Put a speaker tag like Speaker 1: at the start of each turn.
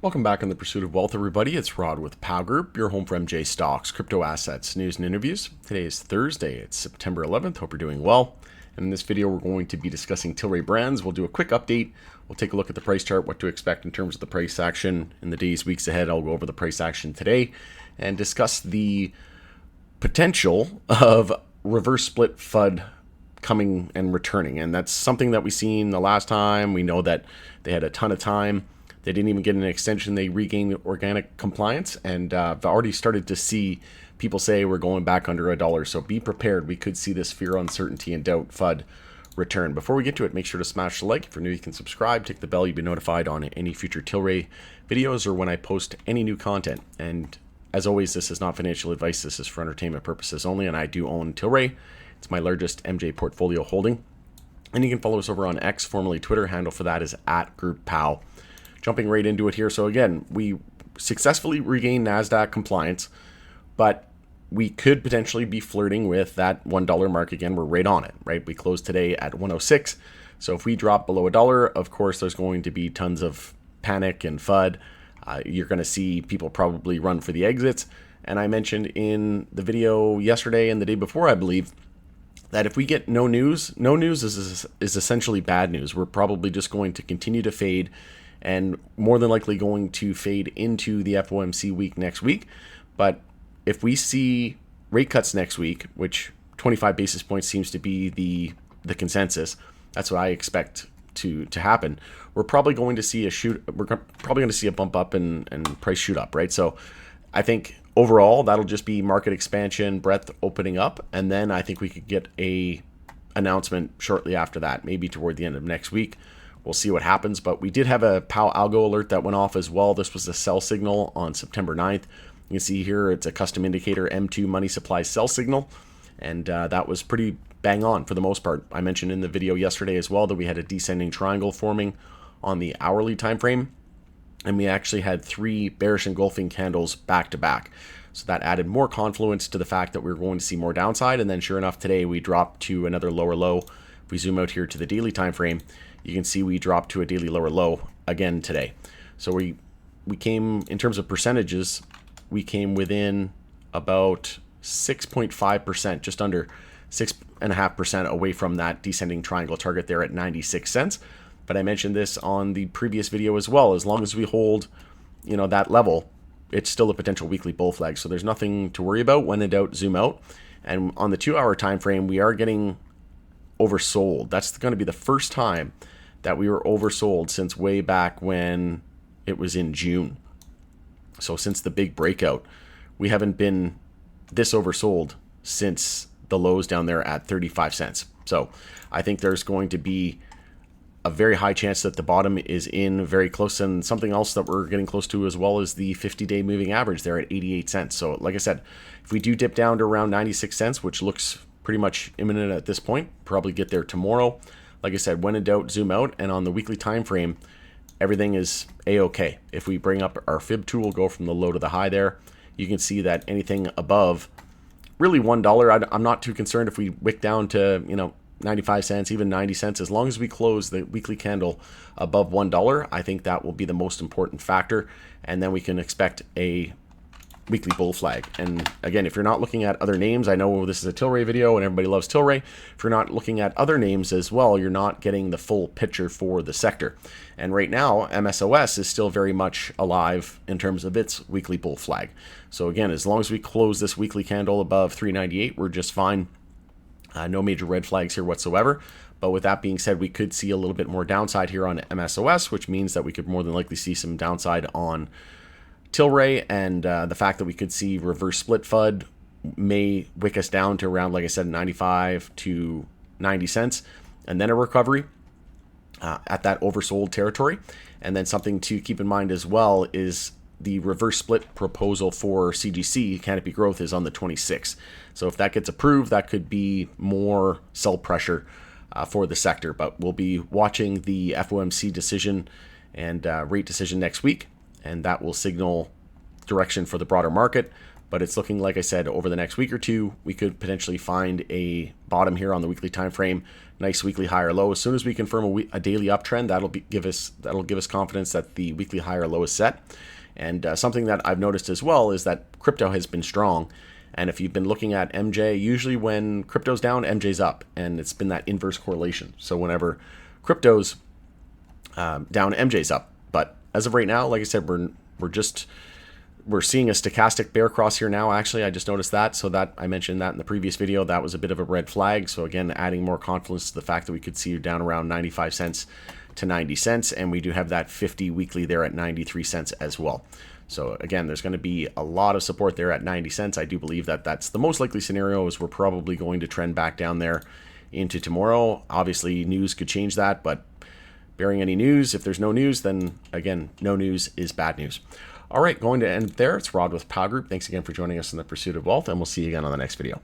Speaker 1: Welcome back on The Pursuit of Wealth, everybody. It's Rod with Pow Group, your home for MJ Stocks, crypto assets, news, and interviews. Today is Thursday. It's September 11th. Hope you're doing well. And in this video, we're going to be discussing Tilray brands. We'll do a quick update. We'll take a look at the price chart, what to expect in terms of the price action in the days, weeks ahead. I'll go over the price action today and discuss the potential of reverse split FUD coming and returning. And that's something that we seen the last time. We know that they had a ton of time. They didn't even get an extension. They regained organic compliance, and I've already started to see people say we're going back under $1. So be prepared. We could see this fear, uncertainty, and doubt FUD return. Before we get to it, make sure to smash the like. If you're new, you can subscribe. Tick the bell. You'll be notified on any future Tilray videos or when I post any new content. And as always, this is not financial advice. This is for entertainment purposes only, and I do own Tilray. It's my largest MJ portfolio holding. And you can follow us over on X, formerly Twitter. Handle for that is @GroupPow. Jumping right into it here. So again, we successfully regained NASDAQ compliance, but we could potentially be flirting with that $1 mark again. We're right on it, right? We closed today at 106. So if we drop below $1, of course, there's going to be tons of panic and FUD. You're going to see people probably run for the exits. And I mentioned in the video yesterday and the day before, I believe, that if we get no news is essentially bad news. We're probably just going to continue to fade, and more than likely going to fade into the FOMC week next week. But if we see rate cuts next week, which 25 basis points seems to be the consensus, that's what I expect to happen. We're probably going to see a bump up and price shoot up, right? So I think overall that'll just be market expansion, breadth opening up, and then I think we could get a announcement shortly after that, maybe toward the end of next week. We'll see what happens, but we did have a POW algo alert that went off as well. This was a sell signal on September 9th. You can see here it's a custom indicator M2 money supply sell signal, and that was pretty bang on for the most part. I mentioned in the video yesterday as well that we had a descending triangle forming on the hourly time frame, and we actually had 3 bearish engulfing candles back to back. So that added more confluence to the fact that we were going to see more downside, and then sure enough today we dropped to another lower low. If we zoom out here to the daily time frame, you can see we dropped to a daily lower low again today. So we came, in terms of percentages, we came within about 6.5%, just under 6.5% away from that descending triangle target there at 96 cents. But I mentioned this on the previous video as well. As long as we hold, that level, it's still a potential weekly bull flag. So there's nothing to worry about. When in doubt, zoom out. And on the 2-hour time frame, we are getting oversold. That's going to be the first time that we were oversold since way back when it was in June. So since the big breakout, we haven't been this oversold since the lows down there at 35 cents. So I think there's going to be a very high chance that the bottom is in very close, and something else that we're getting close to as well is the 50-day moving average there at 88 cents. So like I said, if we do dip down to around 96 cents, which looks pretty much imminent at this point, probably get there tomorrow. Like I said, when in doubt, zoom out. And on the weekly time frame, everything is a-okay. If we bring up our fib tool, go from the low to the high there, you can see that anything above really $1, I'm not too concerned if we wick down to 95 cents, even 90 cents. As long as we close the weekly candle above $1, I think that will be the most important factor, and then we can expect a weekly bull flag. And again, if you're not looking at other names, I know this is a Tilray video and everybody loves Tilray. If you're not looking at other names as well, you're not getting the full picture for the sector. And right now, MSOS is still very much alive in terms of its weekly bull flag. So again, as long as we close this weekly candle above 398, we're just fine. No major red flags here whatsoever. But with that being said, we could see a little bit more downside here on MSOS, which means that we could more than likely see some downside on Tilray, and the fact that we could see reverse split FUD may wick us down to around, like I said, 95 to 90 cents, and then a recovery at that oversold territory. And then something to keep in mind as well is the reverse split proposal for CGC, Canopy Growth, is on the 26th. So if that gets approved, that could be more sell pressure for the sector. But we'll be watching the FOMC decision and rate decision next week, and that will signal direction for the broader market. but it's looking, like I said, over the next week or two, we could potentially find a bottom here on the weekly time frame. Nice weekly high or low. As soon as we confirm a daily uptrend, that'll give us confidence that the weekly high or low is set. And something that I've noticed as well is that crypto has been strong. And if you've been looking at MJ, usually when crypto's down, MJ's up, and it's been that inverse correlation. So whenever crypto's down, MJ's up. But as of right now, like I said, we're seeing a stochastic bear cross here now. Actually, I just noticed that. So that I mentioned that in the previous video. That was a bit of a red flag. So again, adding more confidence to the fact that we could see down around 95 cents to 90 cents. And we do have that 50 weekly there at 93 cents as well. So again, there's going to be a lot of support there at 90 cents. I do believe that that's the most likely scenario, is we're probably going to trend back down there into tomorrow. Obviously, news could change that, but bearing any news, if there's no news, then again, no news is bad news. All right, going to end there. It's Rod with Power Group. Thanks again for joining us in the pursuit of wealth, and we'll see you again on the next video.